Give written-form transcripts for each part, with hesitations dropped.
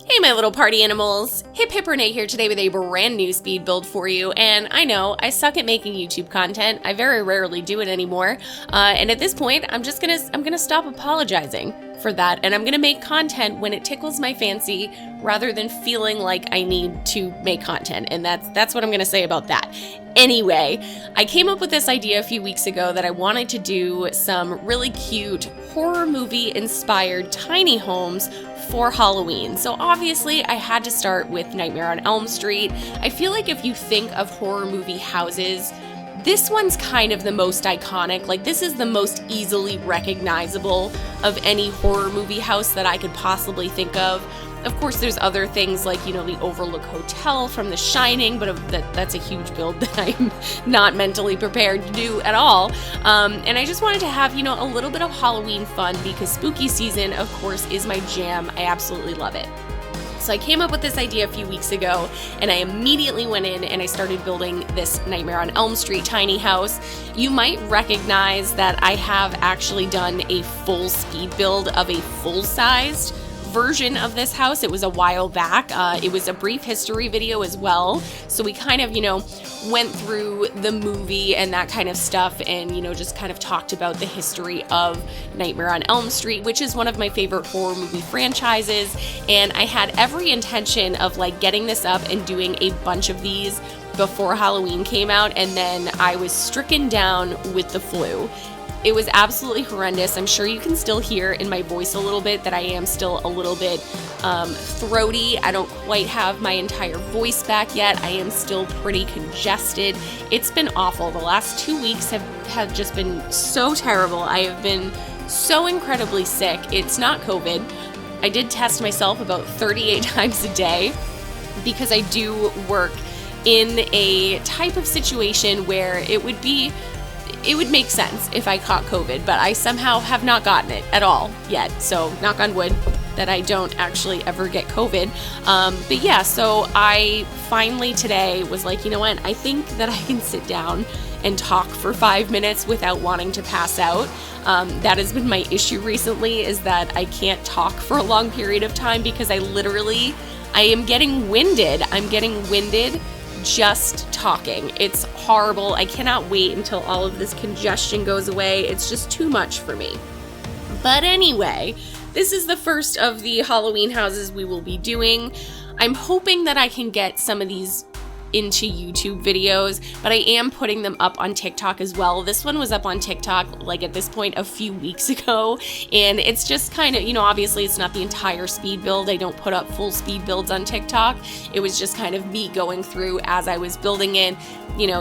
Hey my little party animals, hiphiprenee here today with a brand new speed build for you, and I know I suck at making YouTube content. I very rarely do it anymore, and at this point I'm gonna stop apologizing for that, and I'm gonna make content when it tickles my fancy rather than feeling like I need to make content, and that's what I'm gonna say about that. Anyway, I came up with this idea a few weeks ago that I wanted to do some really cute horror movie inspired tiny homes for Halloween. So obviously I had to start with Nightmare on Elm Street. I feel like if you think of horror movie houses, this one's kind of the most iconic. Like, this is the most easily recognizable of any horror movie house that I could possibly think of. Of course, there's other things like, the Overlook Hotel from The Shining, but that's a huge build that I'm not mentally prepared to do at all. And I just wanted to have, a little bit of Halloween fun because spooky season, of course, is my jam. I absolutely love it. So I came up with this idea a few weeks ago, and I immediately went in and I started building this Nightmare on Elm Street tiny house. You might recognize that I have actually done a full speed build of a full-sized version of this house. It was a while back. It was a brief history video as well. So we kind of, went through the movie and that kind of stuff and, just kind of talked about the history of Nightmare on Elm Street, which is one of my favorite horror movie franchises. And I had every intention of getting this up and doing a bunch of these before Halloween came out. And then I was stricken down with the flu. It was absolutely horrendous. I'm sure you can still hear in my voice a little bit that I am still a little bit throaty. I don't quite have my entire voice back yet. I am still pretty congested. It's been awful. The last 2 weeks have just been so terrible. I have been so incredibly sick. It's not COVID. I did test myself about 38 times a day because I do work in a type of situation where it would make sense if I caught COVID, but I somehow have not gotten it at all yet. So knock on wood that I don't actually ever get COVID. But yeah, so I finally today was like, you know what? I think that I can sit down and talk for 5 minutes without wanting to pass out. That has been my issue recently, is that I can't talk for a long period of time because I am getting winded. I'm getting winded just talking. It's horrible. I cannot wait until all of this congestion goes away. It's just too much for me. But anyway, this is the first of the Halloween houses we will be doing. I'm hoping that I can get some of these into YouTube videos, but I am putting them up on TikTok as well. This one was up on TikTok at this point a few weeks ago, and it's just kind of, obviously it's not the entire speed build. I don't put up full speed builds on TikTok. It was just kind of me going through as I was building it,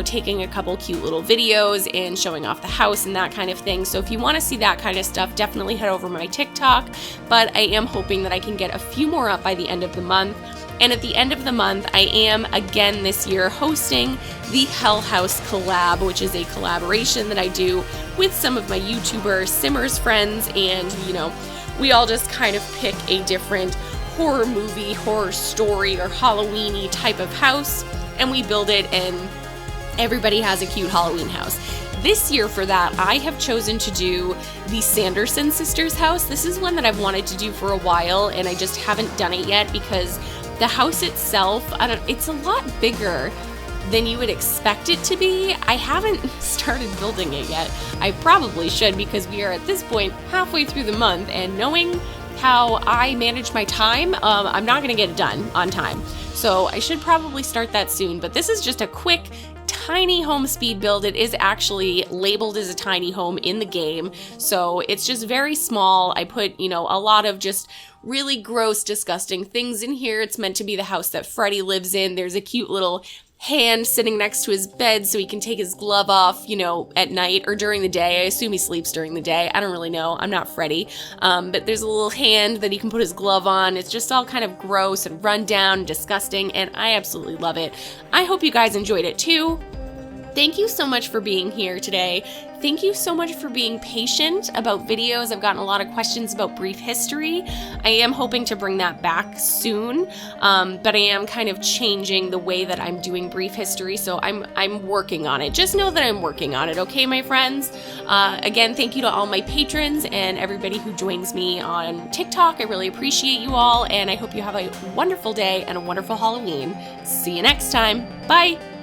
taking a couple cute little videos and showing off the house and that kind of thing. So if you want to see that kind of stuff, definitely head over to my TikTok, but I am hoping that I can get a few more up by the end of the month. And at the end of the month, I am, again this year, hosting the Hell House Collab, which is a collaboration that I do with some of my YouTuber Simmers friends, and, we all just kind of pick a different horror movie, horror story, or Halloween-y type of house, and we build it, and everybody has a cute Halloween house. This year for that, I have chosen to do the Sanderson sisters house. This is one that I've wanted to do for a while, and I just haven't done it yet because the house itself, it's a lot bigger than you would expect it to be. I haven't started building it yet. I probably should because we are at this point halfway through the month, and knowing how I manage my time, I'm not going to get it done on time. So I should probably start that soon, but this is just a quick tiny home speed build. It is actually labeled as a tiny home in the game, so it's just very small. I put, a lot of just really gross, disgusting things in here. It's meant to be the house that Freddy lives in. There's a cute little hand sitting next to his bed so he can take his glove off, at night or during the day. I assume he sleeps during the day. I don't really know. I'm not Freddy. But there's a little hand that he can put his glove on. It's just all kind of gross and run down, disgusting, and I absolutely love it. I hope you guys enjoyed it too. Thank you so much for being here today. Thank you so much for being patient about videos. I've gotten a lot of questions about brief history. I am hoping to bring that back soon, but I am kind of changing the way that I'm doing brief history, so I'm working on it. Just know that I'm working on it, okay, my friends? Again, thank you to all my patrons and everybody who joins me on TikTok. I really appreciate you all, and I hope you have a wonderful day and a wonderful Halloween. See you next time. Bye!